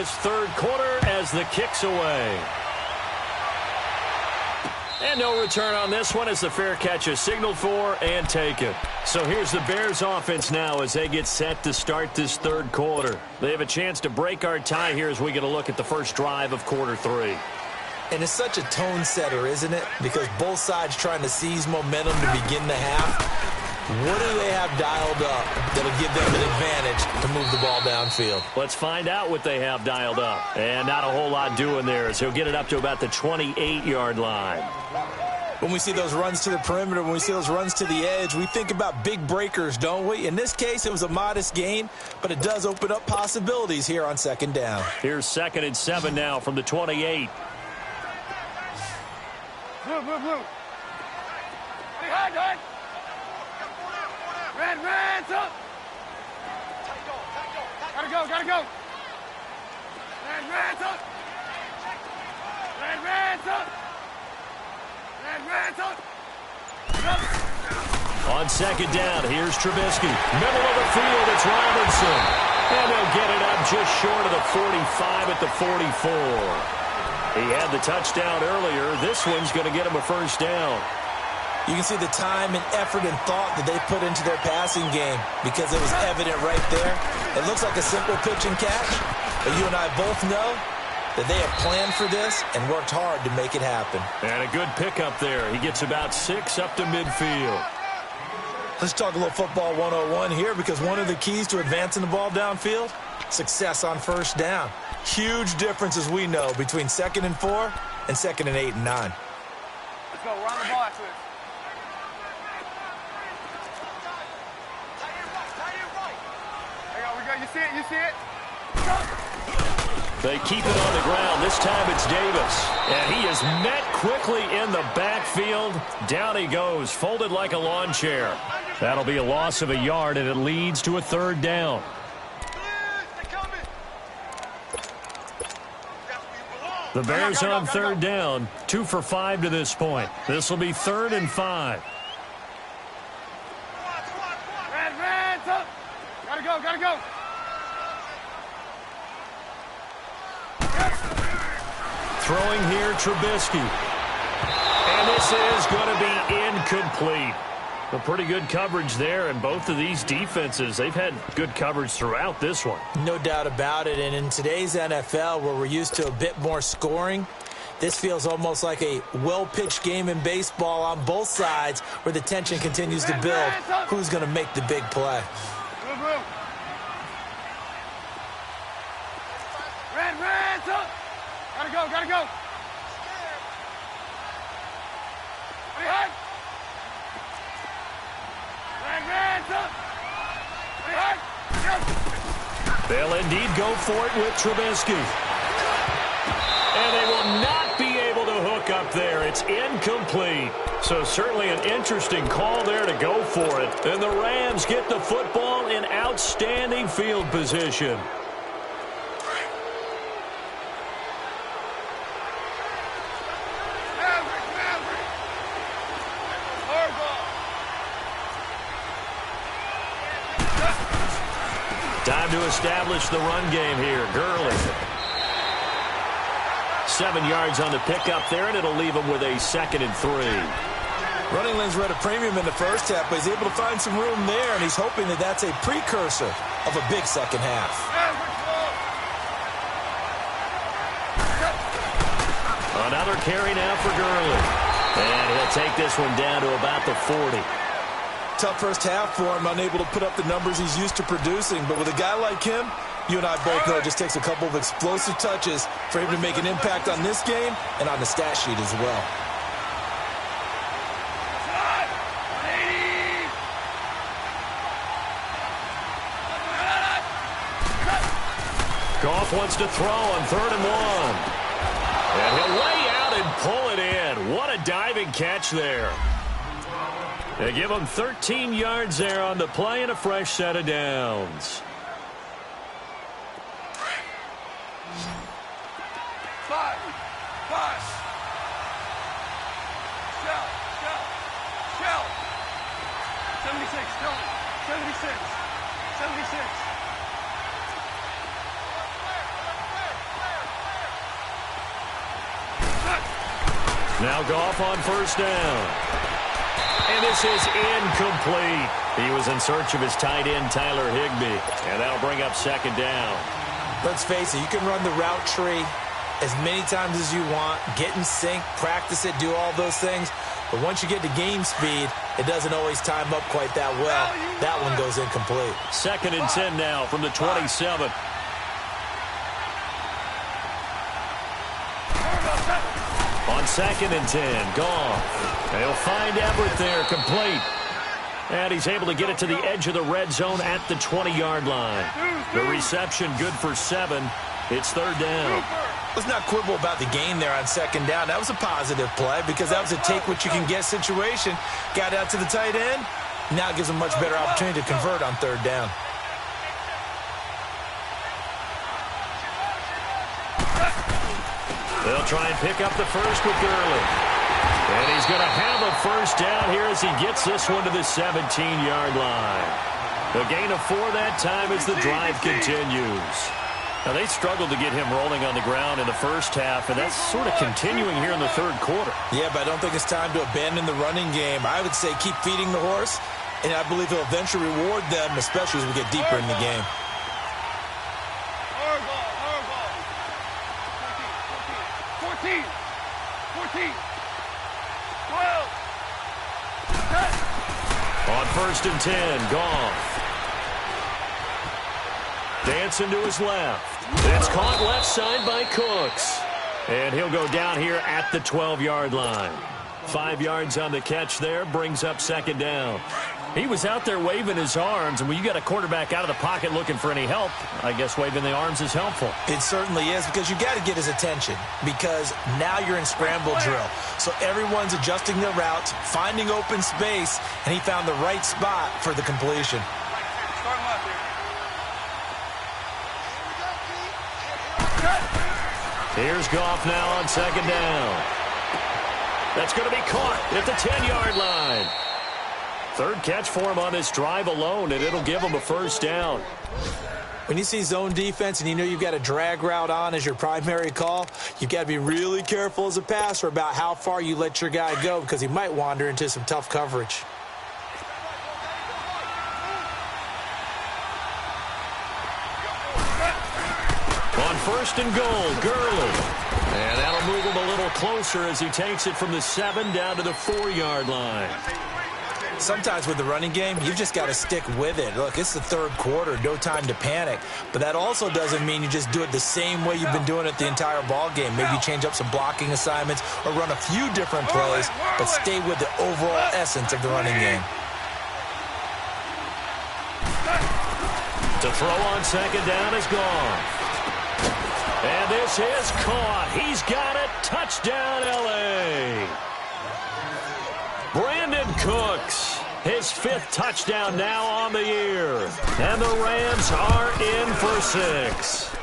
this third quarter as the kick's away. And no return on this one as the fair catch is signaled for and taken. So here's the Bears offense now as they get set to start this third quarter. They have a chance to break our tie here as we get a look at the first drive of quarter three. And it's such a tone setter, isn't it? Because both sides trying to seize momentum to begin the half. What do they have dialed up that'll give them an advantage to move the ball downfield? Let's find out what they have dialed up. And not a whole lot doing there, as he'll get it up to about the 28-yard line. When we see those runs to the perimeter, when we see those runs to the edge, we think about big breakers, don't we? In this case, it was a modest gain, but it does open up possibilities here on second down. Here's 2nd and 7 now from the 28. Blue. Hey, Red, up. Gotta go. Red, up. On second down, here's Trubisky. Middle of the field, it's Robinson. And they'll get it up just short of the 45 at the 44. He had the touchdown earlier. This one's going to get him a first down. You can see the time and effort and thought that they put into their passing game because it was evident right there. It looks like a simple pitch and catch, but you and I both know that they have planned for this and worked hard to make it happen. And a good pickup there. He gets about 6 up to midfield. Let's talk a little football 101 here because one of the keys to advancing the ball downfield, success on first down. Huge difference, as we know, between 2nd and 4 and 2nd and 8 and 9. Let's go. Run the ball after this. You see it? They keep it on the ground. This time it's Davis. And he is met quickly in the backfield. Down he goes, folded like a lawn chair. That'll be a loss of a yard, and it leads to a third down. The Bears on third down, 2 for 5 to this point. This will be 3rd and 5. Red, up. Gotta go. Throwing here, Trubisky. And this is going to be incomplete. A pretty good coverage there, and both of these defenses, they've had good coverage throughout this one. No doubt about it, and in today's NFL, where we're used to a bit more scoring, this feels almost like a well-pitched game in baseball on both sides where the tension continues to build. Who's going to make the big play? Red, up. Gotta go. Red, up. They'll indeed go for it with Trubisky. And they will not be able to hook up there. It's incomplete. So certainly an interesting call there to go for it. And the Rams get the football in outstanding field position. Time to establish the run game here. Gurley. 7 yards on the pickup there, and it'll leave him with a 2nd and 3. Running lanes were at a premium in the first half, but he's able to find some room there, and he's hoping that that's a precursor of a big second half. Another carry now for Gurley. And he'll take this one down to about the 40. Tough first half for him, unable to put up the numbers he's used to producing. But with a guy like him, you and I both know it just takes a couple of explosive touches for him to make an impact on this game and on the stat sheet as well. Goff wants to throw on 3rd and 1. And he'll lay out and pull it in. What a diving catch there. They give him 13 yards there on the play and a fresh set of downs. Five. Shell. 76. 76. Now Goff on first down. And this is incomplete. He was in search of his tight end, Tyler Higbee. And that'll bring up second down. Let's face it, you can run the route tree as many times as you want, get in sync, practice it, do all those things. But once you get to game speed, it doesn't always time up quite that well. That one goes incomplete. 2nd and 10 now from the 27. On 2nd and 10, Goff. They'll find Everett there, complete. And he's able to get it to the edge of the red zone at the 20-yard line. The reception good for 7. It's 3rd down. Let's not quibble about the gain there on 2nd down. That was a positive play because that was a take-what-you-can-get situation. Got out to the tight end. Now it gives them a much better opportunity to convert on 3rd down. They'll try and pick up the first with Gurley. And he's going to have a first down here as he gets this one to the 17-yard line. A gain of 4 that time as the drive continues. Now, they struggled to get him rolling on the ground in the first half, and that's sort of continuing here in the 3rd quarter. Yeah, but I don't think it's time to abandon the running game. I would say keep feeding the horse, and I believe he'll eventually reward them, especially as we get deeper in the game. 14, 12. On 1st and 10, Goff. Dancing to his left. It's caught left side by Cooks. And he'll go down here at the 12-yard line. 5 yards on the catch there, brings up 2nd down. He was out there waving his arms, and when you got a quarterback out of the pocket looking for any help, I guess waving the arms is helpful. It certainly is, because you got to get his attention, because now you're in scramble drill. So everyone's adjusting their routes, finding open space, and he found the right spot for the completion. Here's Goff now on 2nd down. That's going to be caught at the 10-yard line. 3rd catch for him on this drive alone, and it'll give him a first down. When you see zone defense and you know you've got a drag route on as your primary call, you've got to be really careful as a passer about how far you let your guy go, because he might wander into some tough coverage. On 1st and goal, Gurley. And that'll move him a little closer as he takes it from the 7 down to the 4-yard line. Sometimes with the running game, you've just got to stick with it. Look, it's the 3rd quarter, no time to panic. But that also doesn't mean you just do it the same way you've been doing it the entire ball game. Maybe you change up some blocking assignments or run a few different plays, but stay with the overall essence of the running game. To throw on 2nd down is gone. And this is caught. He's got it. Touchdown, L.A. Brandon Cooks, his 5th touchdown now on the year. And the Rams are in for 6.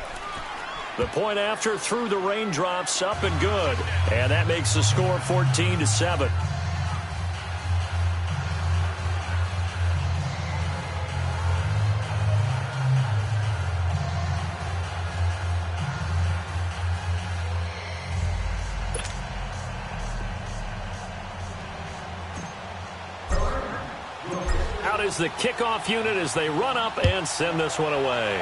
The point after through the raindrops, up and good. And that makes the score 14-7. Is the kickoff unit as they run up and send this one away.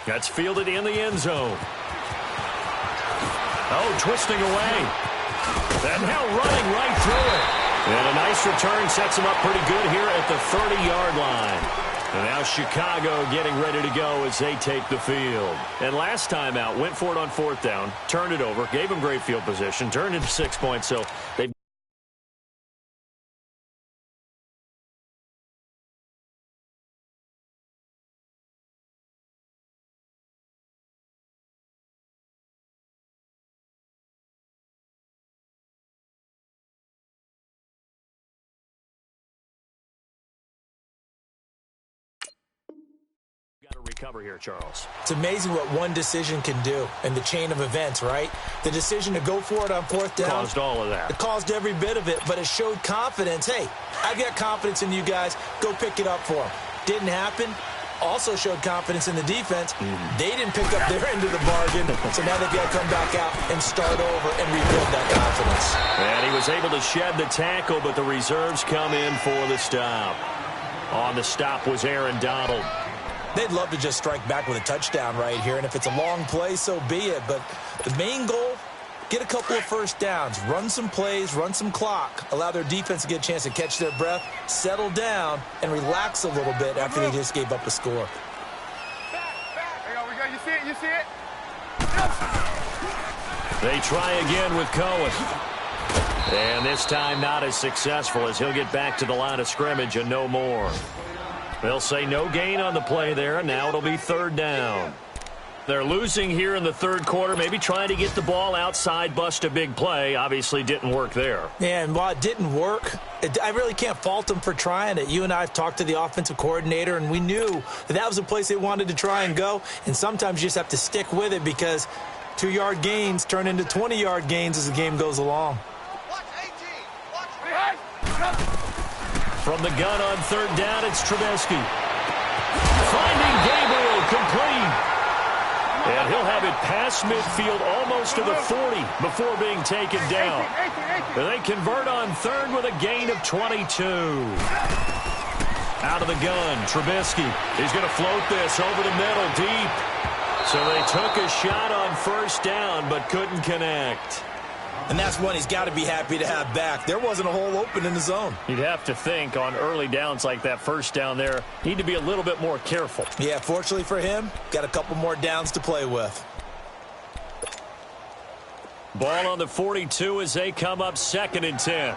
That's fielded in the end zone. Oh, twisting away. And now running right through it. And a nice return sets him up pretty good here at the 30-yard line. And now Chicago getting ready to go as they take the field. And last time out, went for it on 4th down, turned it over, gave him great field position, turned into 6 points. So they've recover here, Charles. It's amazing what one decision can do in the chain of events, right? The decision to go for it on 4th down caused all of that. It caused every bit of it, but it showed confidence. Hey, I've got confidence in you guys. Go pick it up for them. Didn't happen. also showed confidence in the defense. They didn't pick up their end of the bargain, so now they've got to come back out and start over and rebuild that confidence. And he was able to shed the tackle, but the reserves come in for the stop. On the stop was Aaron Donald. They'd love to just strike back with a touchdown right here, and if it's a long play, so be it. But the main goal, get a couple of first downs, run some plays, run some clock, allow their defense to get a chance to catch their breath, settle down, and relax a little bit after they just gave up a score. There we go. You see it? You see it? They try again with Cohen. And this time not as successful as he'll get back to the line of scrimmage and no more. They'll say no gain on the play there, and now it'll be third down. They're losing here in the third quarter, maybe trying to get the ball outside, bust a big play. Obviously didn't work there. Yeah, and while it didn't work, I really can't fault them for trying it. You and I have talked to the offensive coordinator, and we knew that was a place they wanted to try and go. And sometimes you just have to stick with it because 2-yard gains turn into 20-yard gains as the game goes along. From the gun on third down, it's Trubisky. Finding Gabriel, complete. And he'll have it past midfield almost to the 40 before being taken down. And they convert on third with a gain of 22. Out of the gun, Trubisky. He's going to float this over the middle deep. So they took a shot on first down but couldn't connect. And that's one he's got to be happy to have back. There wasn't a hole open in the zone. You'd have to think on early downs like that first down there, need to be a little bit more careful. Yeah, fortunately for him, got a couple more downs to play with. Ball on the 42 as they come up 2nd and 10.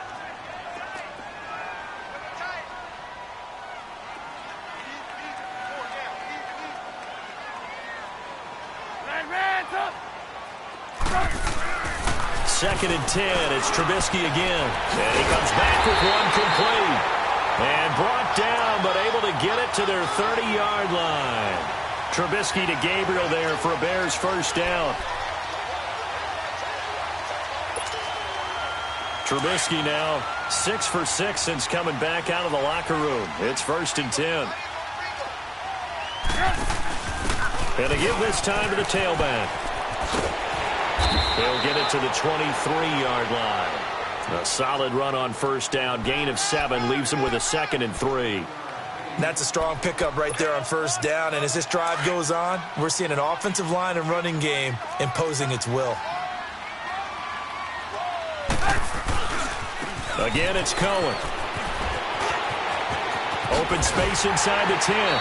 Second and 10, it's Trubisky again. And he comes back with one complete. And brought down, but able to get it to their 30-yard line. Trubisky to Gabriel there for a Bears first down. Trubisky now 6 for 6 since coming back out of the locker room. It's 1st and 10. And they give this time to the tailback. They'll get it to the 23-yard line. A solid run on first down. Gain of 7 leaves them with a 2nd and 3. That's a strong pickup right there on first down. And as this drive goes on, we're seeing an offensive line and running game imposing its will. Again, it's Cohen. Open space inside the 10.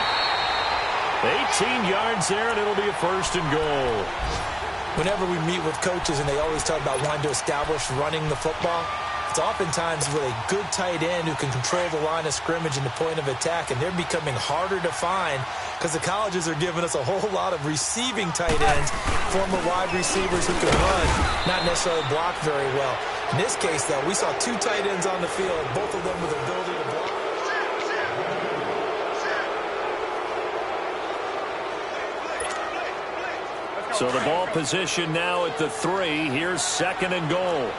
18 yards there, and it'll be a 1st and goal. Whenever we meet with coaches and they always talk about wanting to establish running the football, it's oftentimes with a good tight end who can control the line of scrimmage and the point of attack, and they're becoming harder to find because the colleges are giving us a whole lot of receiving tight ends, former wide receivers who can run, not necessarily block very well. In this case, though, we saw 2 tight ends on the field, both of them with the ability to block. So the ball position now at the 3. Here's 2nd and goal.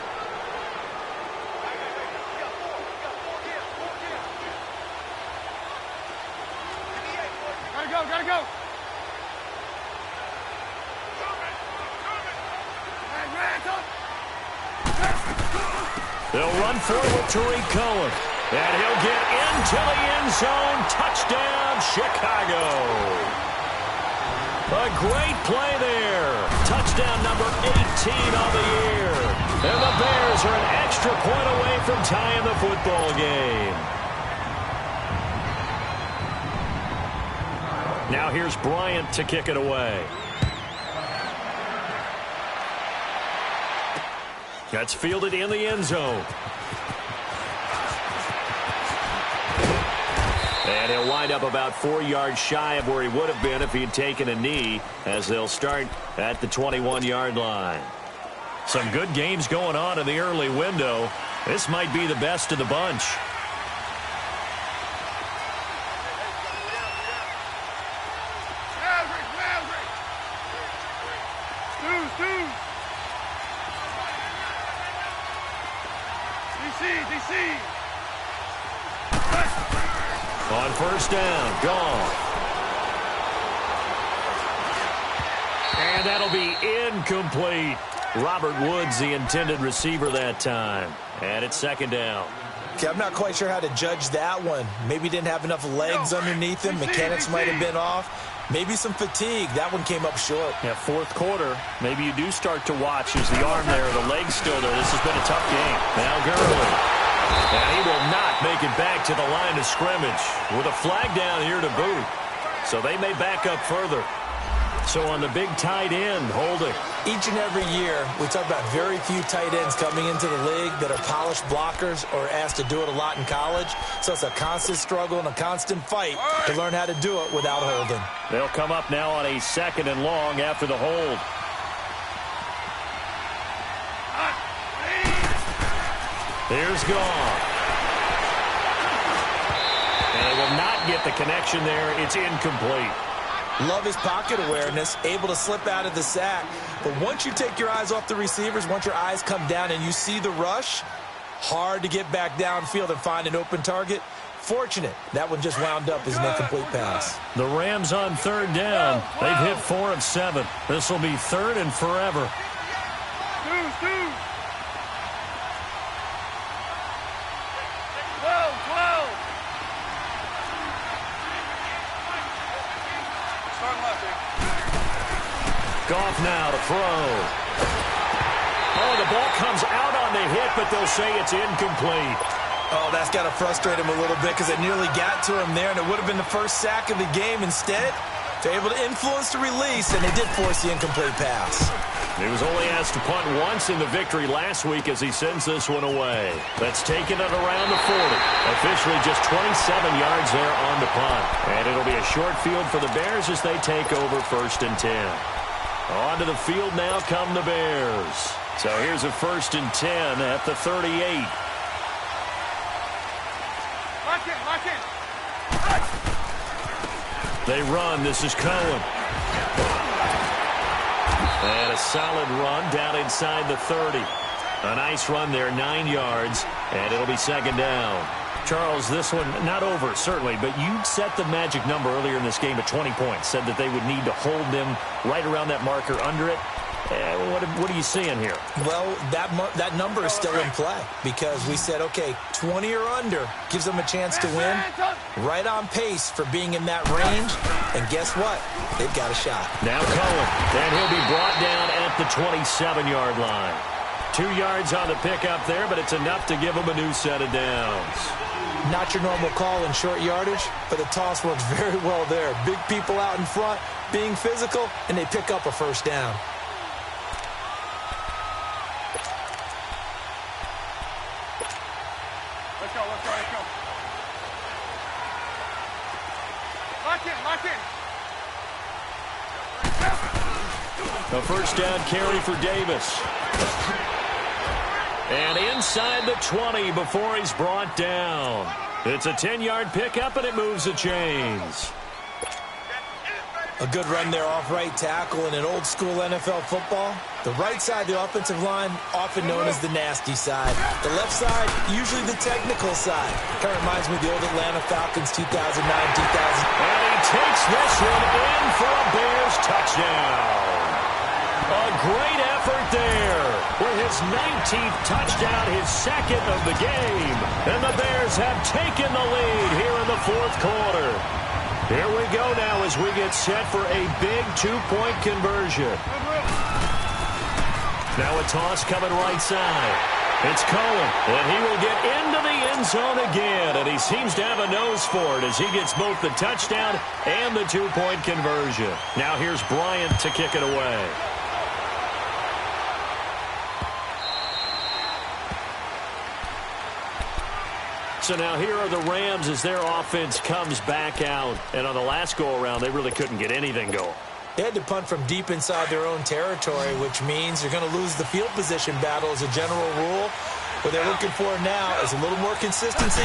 Gotta go. They'll run forward to Tariq Cohen. And he'll get into the end zone. Touchdown, Chicago. A great play there. Touchdown number 18 on the year. And the Bears are an extra point away from tying the football game. Now here's Bryant to kick it away. That's fielded in the end zone. And he'll wind up about 4 yards shy of where he would have been if he had taken a knee, as they'll start at the 21-yard line. Some good games going on in the early window. This might be the best of the bunch. On first down, gone. And that'll be incomplete. Robert Woods, the intended receiver that time. And it's second down. Okay, I'm not quite sure how to judge that one. Maybe didn't have enough legs underneath him. Mechanics might have been off. Maybe some fatigue. That one came up short. Yeah, fourth quarter, maybe you do start to watch as the arm there, the leg's still there. This has been a tough game. Now Gurley. And he will not make it back to the line of scrimmage with a flag down here to boot. So they may back up further. So on the big tight end, holding. Each and every year, we talk about very few tight ends coming into the league that are polished blockers or asked to do it a lot in college. So it's a constant struggle and a constant fight to learn how to do it without holding. They'll come up now on a 2nd and long after the hold. Here's gone. And they will not get the connection there. It's incomplete. Love his pocket awareness, able to slip out of the sack. But once you take your eyes off the receivers, once your eyes come down and you see the rush, hard to get back downfield and find an open target. Fortunate, that one just wound up as an incomplete pass. The Rams on 3rd down. They've hit 4 of 7. This will be 3rd and forever. 12. Goff now to throw. Oh, the ball comes out on the hit, but they'll say it's incomplete. Oh, that's got to frustrate him a little bit because it nearly got to him there, and it would have been the first sack of the game. Instead, they're able to influence the release, and they did force the incomplete pass. He was only asked to punt once in the victory last week as he sends this one away. That's taken it around the 40. Officially just 27 yards there on the punt. And it'll be a short field for the Bears as they take over 1st and 10. Onto the field now come the Bears. So here's a 1st and 10 at the 38. Lock it. They run. This is Cohen. And a solid run down inside the 30. A nice run there, 9 yards, and it'll be 2nd down. Charles, this one not over, certainly, but you set the magic number earlier in this game at 20 points. Said that they would need to hold them right around that marker under it. What are you seeing here? Well, that number is still in play because we said, okay, 20 or under gives them a chance to win. Right on pace for being in that range. And guess what? They've got a shot. Now Cohen, and he'll be brought down at the 27-yard line. 2 yards on the pickup there, but it's enough to give them a new set of downs. Not your normal call in short yardage, but the toss works very well there. Big people out in front, being physical, and they pick up a 1st down. Let's go. Lock in. A 1st down carry for Davis. And inside the 20 before he's brought down. It's a 10-yard pickup, and it moves the chains. A good run there off right tackle in an old-school NFL football. The right side, the offensive line, often known as the nasty side. The left side, usually the technical side. Kind of reminds me of the old Atlanta Falcons 2009-2000. And he takes this one in for a Bears touchdown. A great effort there with his 19th touchdown, his 2nd of the game. And the Bears have taken the lead here in the 4th quarter. Here we go now as we get set for a big 2-point conversion. Now a toss coming right side. It's Cohen, and he will get into the end zone again, and he seems to have a nose for it as he gets both the touchdown and the 2-point conversion. Now here's Bryant to kick it away. So now here are the Rams as their offense comes back out. And on the last go-around, they really couldn't get anything going. They had to punt from deep inside their own territory, which means you're going to lose the field position battle as a general rule. What they're looking for now is a little more consistency,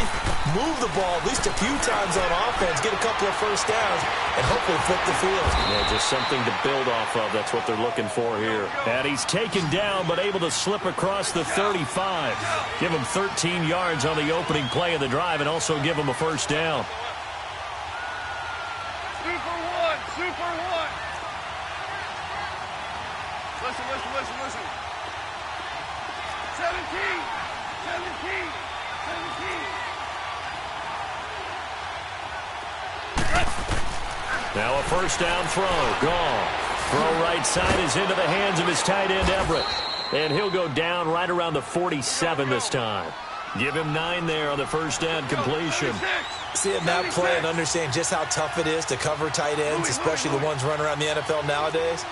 move the ball at least a few times on offense, get a couple of 1st downs, and hopefully flip the field. Yeah, just something to build off of. That's what they're looking for here. And he's taken down, but able to slip across the 35. Give him 13 yards on the opening play of the drive and also give him a 1st down. Super one. Listen. 17. Now a first down throw. Gone. Throw right side is into the hands of his tight end, Everett. And he'll go down right around the 47 this time. Give him 9 there on the first down completion. Seeing that play and understand just how tough it is to cover tight ends, especially the ones running around the NFL nowadays,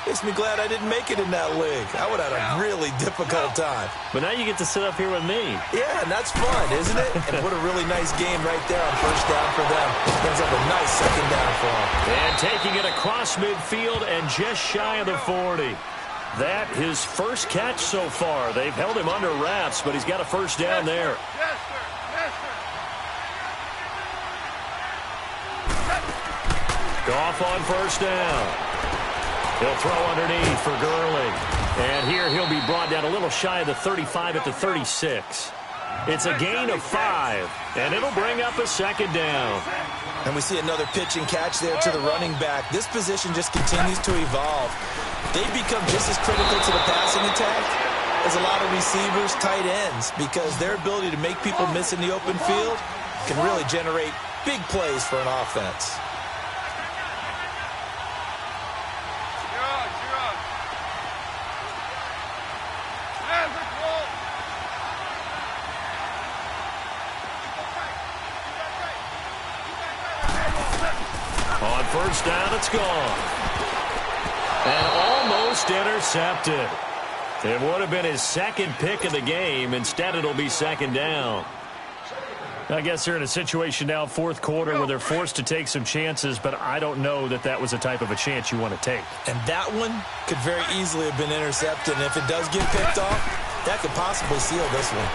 makes me glad I didn't make it in that league. I would have had a really difficult time. But now you get to sit up here with me. Yeah, and that's fun, isn't it? And what a really nice game right there on first down for them. Ends up a nice second down for them. And taking it across midfield and just shy of the 40. That his first catch so far. They've held him under wraps, but he's got a first down there. Goff on first down. He'll throw underneath for Gurley. And here he'll be brought down a little shy of the 35 at the 36. It's a gain of 5, and it'll bring up a second down. And we see another pitch and catch there to the running back. This position just continues to evolve. They become just as critical to the passing attack as a lot of receivers, tight ends, because their ability to make people miss in the open field can really generate big plays for an offense. On first down, it's gone. And almost intercepted. It would have been his second pick of the game. Instead, it'll be second down. I guess they're in a situation now, fourth quarter, where they're forced to take some chances, but I don't know that that was the type of a chance you want to take. And that one could very easily have been intercepted. And if it does get picked off, that could possibly seal this one.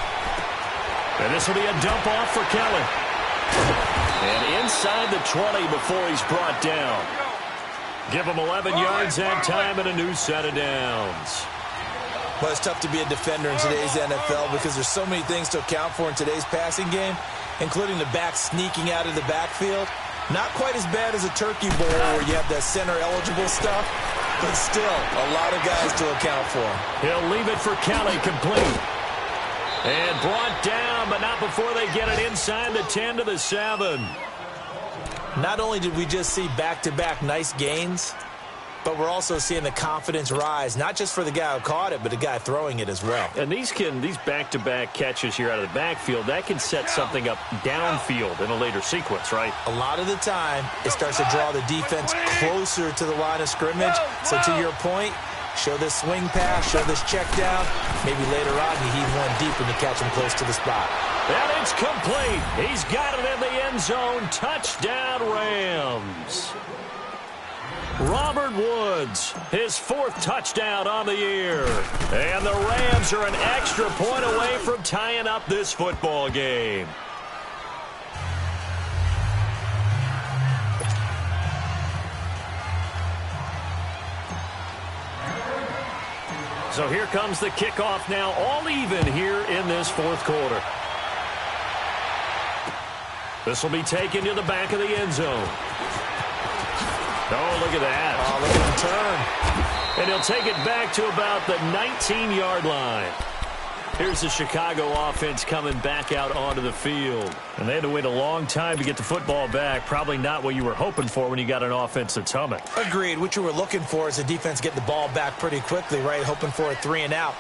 And this will be a dump off for Kelly. And inside the 20 before he's brought down. Give him 11 yards that time and a new set of downs. Well, it's tough to be a defender in today's NFL because there's so many things to account for in today's passing game, including the back sneaking out of the backfield. Not quite as bad as a turkey bowl where you have that center-eligible stuff, but still a lot of guys to account for. He'll leave it for Kelly, complete. And brought down, but not before they get it inside the 10 to the 7. Not only did we just see back-to-back nice gains, but we're also seeing the confidence rise, not just for the guy who caught it, but the guy throwing it as well. And these back-to-back catches here out of the backfield, that can set something up downfield in a later sequence, right? A lot of the time, it starts to draw the defense closer to the line of scrimmage. So to your point, show this swing pass, show this check down. Maybe later on you heave one deep and you catch him close to the spot. And it's complete. He's got it in the end zone. Touchdown, Rams. Robert Woods, his 4th touchdown on the year. And the Rams are an extra point away from tying up this football game. So here comes the kickoff now, all even here in this 4th quarter. This will be taken to the back of the end zone. Oh, look at that. Oh, look at him turn. And he'll take it back to about the 19-yard line. Here's the Chicago offense coming back out onto the field. And they had to wait a long time to get the football back. Probably not what you were hoping for when you got an offense that's humming. Agreed. What you were looking for is the defense getting the ball back pretty quickly, right? Hoping for a 3-and-out.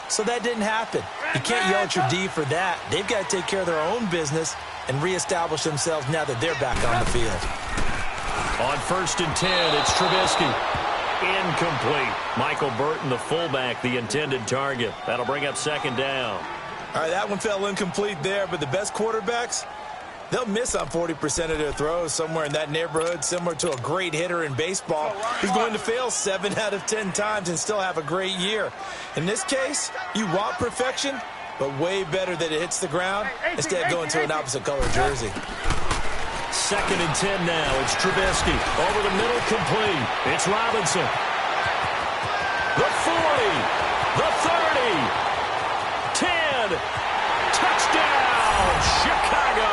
So that didn't happen. You can't yell at your D for that. They've got to take care of their own business and reestablish themselves now that they're back on the field. On 1st and 10, it's Trubisky. Incomplete. Michael Burton, the fullback, the intended target. That'll bring up second down. All right, that one fell incomplete there, but the best quarterbacks, they'll miss on 40% of their throws, somewhere in that neighborhood, similar to a great hitter in baseball who's going to fail 7 out of 10 times and still have a great year. In this case, you want perfection, but way better that it hits the ground instead of going to an opposite color jersey. 2nd and 10 now. It's Trubisky. Over the middle, complete. It's Robinson. The 40. The 30. 10. Touchdown, Chicago.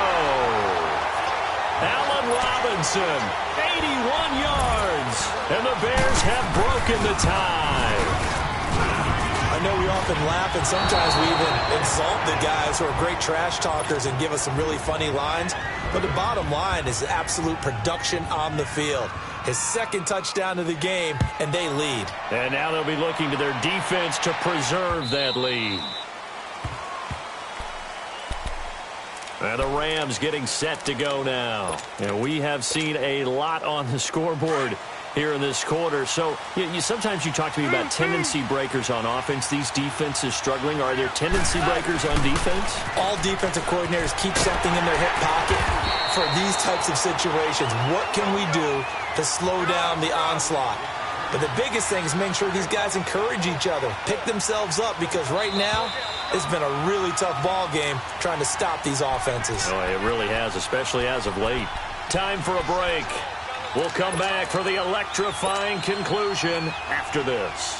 Allen Robinson, 81 yards. And the Bears have broken the tie. I know we often laugh, and sometimes we even insult the guys who are great trash talkers and give us some really funny lines. But the bottom line is absolute production on the field. His second touchdown of the game, and they lead. And now they'll be looking to their defense to preserve that lead. And the Rams getting set to go now. And we have seen a lot on the scoreboard here in this quarter. So sometimes you talk to me about tendency breakers on offense. These defenses struggling. Are there tendency breakers on defense? All defensive coordinators keep something in their hip pocket for these types of situations. What can we do to slow down the onslaught? But the biggest thing is making sure these guys encourage each other, pick themselves up, because right now it's been a really tough ball game trying to stop these offenses. Oh, it really has, especially as of late. Time for a break. We'll come back for the electrifying conclusion after this.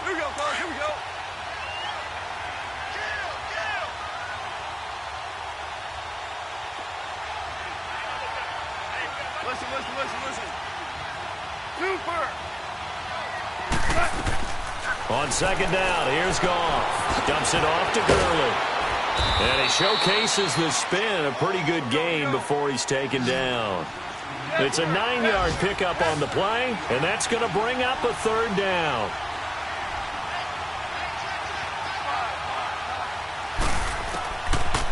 Here we go, fellas. Here we go. Listen. Super. On second down, here's Goff. Dumps it off to Gurley. And he showcases the spin. A pretty good gain before he's taken down. It's a 9-yard pickup on the play, and that's going to bring up a third down.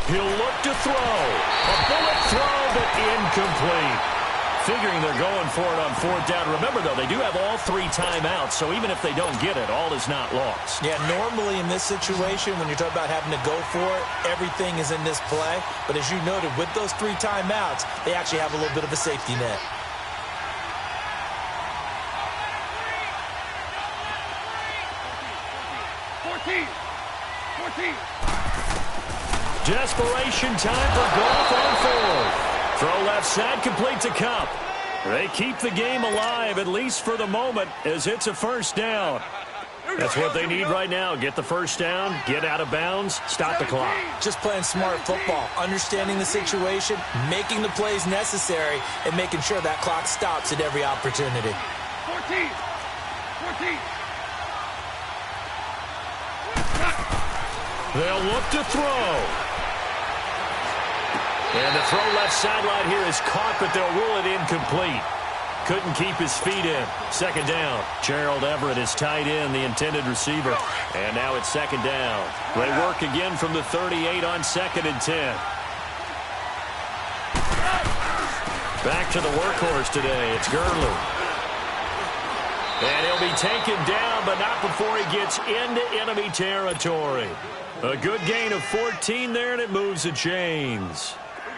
He'll look to throw. A bullet throw, but incomplete. Figuring they're going for it on fourth down. Remember, though, they do have all 3 timeouts, so even if they don't get it, all is not lost. Yeah, normally in this situation, when you're talking about having to go for it, everything is in this play. But as you noted, with those 3 timeouts, they actually have a little bit of a safety net. Desperation time for Goff on fourth. Throw left side, complete to Kupp. They keep the game alive, at least for the moment, as it's a first down. That's what they need right now. Get the first down, get out of bounds, stop the clock. Just playing smart football, understanding the situation, making the plays necessary, and making sure that clock stops at every opportunity. 14. They'll look to throw. And the throw left sideline here is caught, but they'll rule it incomplete. Couldn't keep his feet in. Second down. Gerald Everett is tied in, the intended receiver. And now it's second down. They work again from the 38 on 2nd and 10. Back to the workhorse today. It's Gurley. And he'll be taken down, but not before he gets into enemy territory. A good gain of 14 there, and it moves the chains.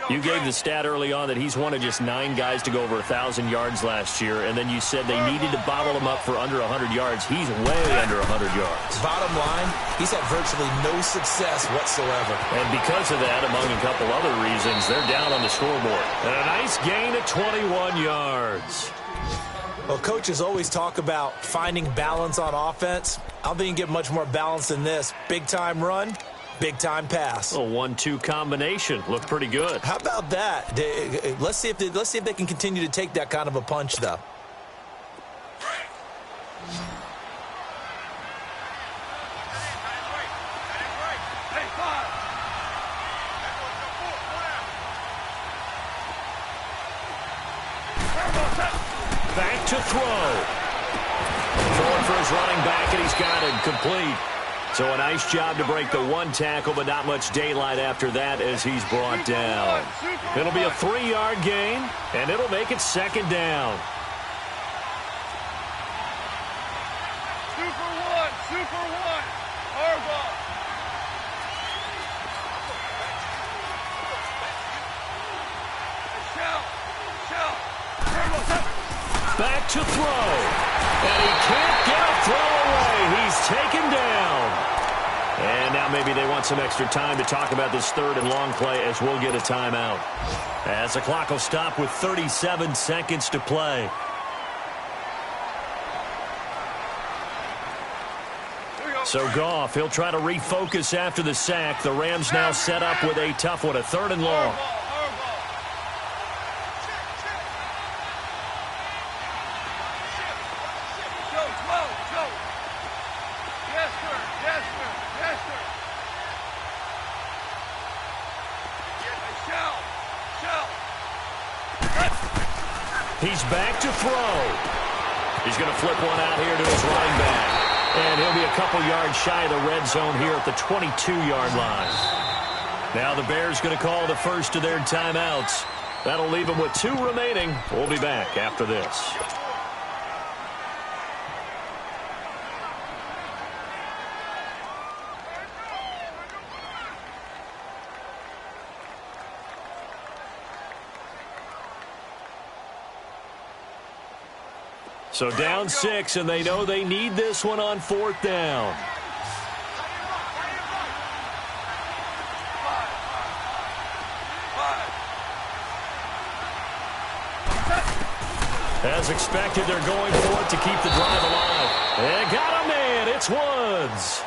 You gave the stat early on that he's one of just 9 guys to go over 1,000 yards last year, and then you said they needed to bottle him up for under 100 yards. He's way under 100 yards. Bottom line, he's had virtually no success whatsoever. And because of that, among a couple other reasons, they're down on the scoreboard. And a nice gain of 21 yards. Well, coaches always talk about finding balance on offense. I don't think you can get much more balance than this. Big-time run, big-time pass. A 1-2 combination. Looked pretty good. How about that? Let's see if they can continue to take that kind of a punch, though. Back to throw. Throwing for his running back, and he's got it complete. So a nice job to break the 1 tackle, but not much daylight after that as he's brought down. It'll be a 3-yard gain, and it'll make it second down. Super one. Harbaugh. Back to throw. And he can't get a throw away. He's taken down. And now maybe they want some extra time to talk about this 3rd and long play as we'll get a timeout. As the clock will stop with 37 seconds to play. So Goff, he'll try to refocus after the sack. The Rams now set up with a tough one, a 3rd and long. He's back to throw. He's going to flip one out here to his running back. And he'll be a couple yards shy of the red zone here at the 22-yard line. Now the Bears going to call the first of their timeouts. That'll leave them with 2 remaining. We'll be back after this. So down 6, and they know they need this one on 4th down. As expected, they're going for it to keep the drive alive. And got a man. It's Woods.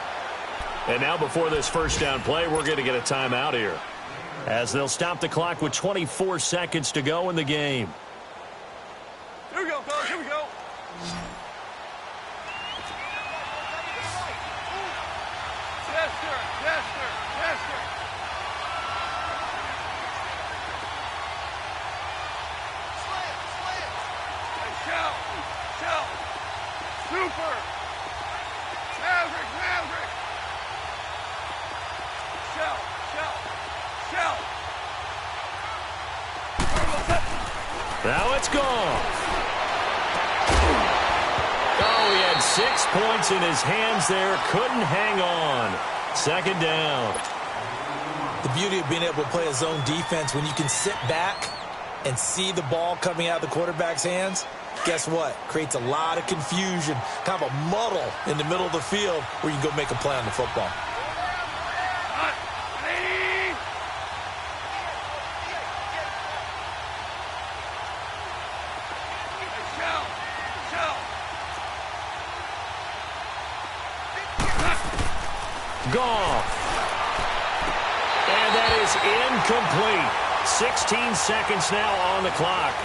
And now before this first down play, we're going to get a timeout here, as they'll stop the clock with 24 seconds to go in the game. Here we go, fellas. Here we go. Yes, sir. Yes, sir. Yes, sir. Hey, shout. Shout. Super. Maverick. Maverick. Shout. Shout. Shout. Now it's gone. Oh, he had 6 points in his hands there. Couldn't hang on. 2nd down. The beauty of being able to play a zone defense when you can sit back and see the ball coming out of the quarterback's hands, guess what? Creates a lot of confusion, kind of a muddle in the middle of the field where you can go make a play on the football. Goff. And that is incomplete. 16 seconds now on the clock.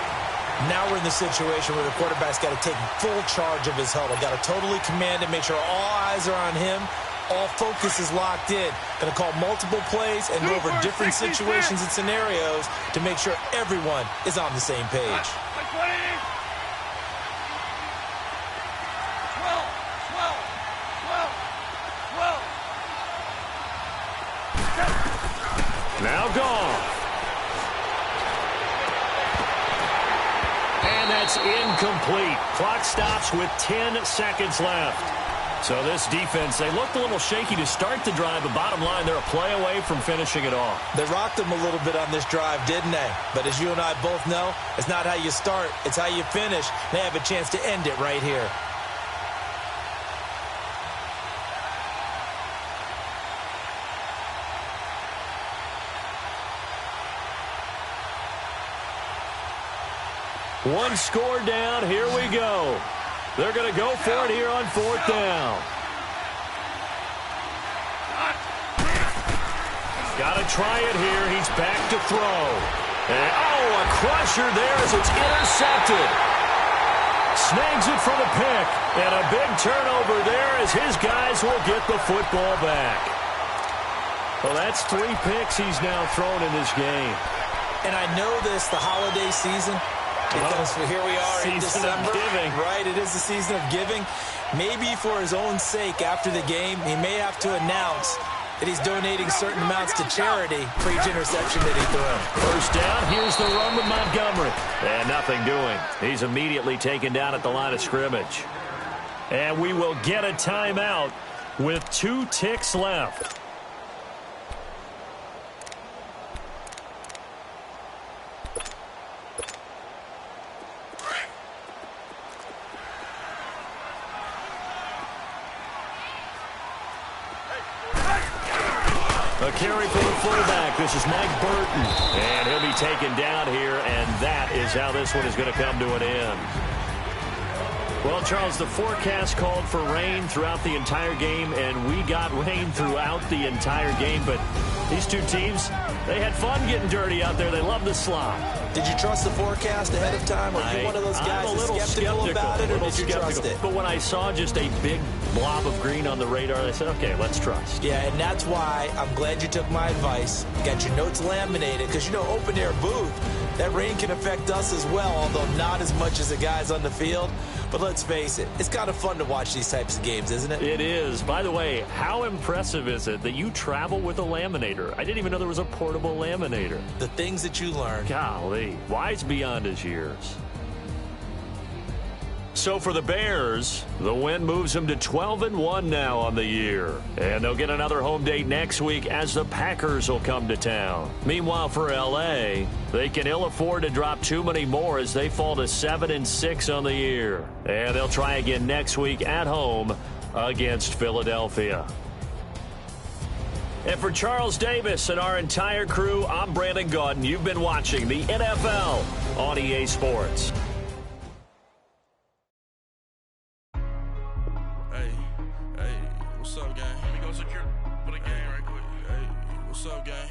Now we're in the situation where the quarterback's got to take full charge of his huddle. Got to totally command it, make sure all eyes are on him. All focus is locked in. Going to call multiple plays and go over different situations and scenarios to make sure everyone is on the same page. Now Goff. And that's incomplete. Clock stops with 10 seconds left. So this defense, they looked a little shaky to start the drive, but bottom line, they're a play away from finishing it off. They rocked them a little bit on this drive, didn't they? But as you and I both know, it's not how you start, it's how you finish. They have a chance to end it right here. One score down. Here we go. They're going to go for it here on 4th down. Got to try it here. He's back to throw. And, a crusher there as it's intercepted. Snags it for the pick. And a big turnover there as his guys will get the football back. Well, that's 3 picks he's now thrown in this game. And I know this, the holiday season, because here we are in December, right? It is the season of giving. Maybe for his own sake, after the game, he may have to announce that he's donating certain amounts to charity for each interception that he threw. First down, here's the run with Montgomery. And nothing doing. He's immediately taken down at the line of scrimmage. And we will get a timeout with 2 ticks left. A carry for the fullback. This is Mike Burton. And he'll be taken down here, and that is how this one is going to come to an end. Well, Charles, the forecast called for rain throughout the entire game, and we got rain throughout the entire game. But these two teams, they had fun getting dirty out there. They love the slop. Did you trust the forecast ahead of time? Or are you one of those guys that's skeptical about it, or did you trust it? But when I saw just a big blob of green on the radar, I said, okay, let's trust. Yeah, and that's why I'm glad you took my advice. Got your notes laminated, because, you know, open-air booth, That rain can affect us as well, although not as much as the guys on the field. But let's face it, it's kind of fun to watch these types of games, isn't it? It is. By the way, how impressive is it that you travel with a laminator? I didn't even know there was a portable laminator. The things that you learn. Golly, wise beyond his years. So for the Bears, the win moves them to 12-1 now on the year. And they'll get another home date next week as the Packers will come to town. Meanwhile, for L.A., they can ill afford to drop too many more as they fall to 7-6 on the year. And they'll try again next week at home against Philadelphia. And for Charles Davis and our entire crew, I'm Brandon Gaudin. You've been watching the NFL on EA Sports. What's up, gang? Let me go secure for the game right quick. Hey, what's up, gang?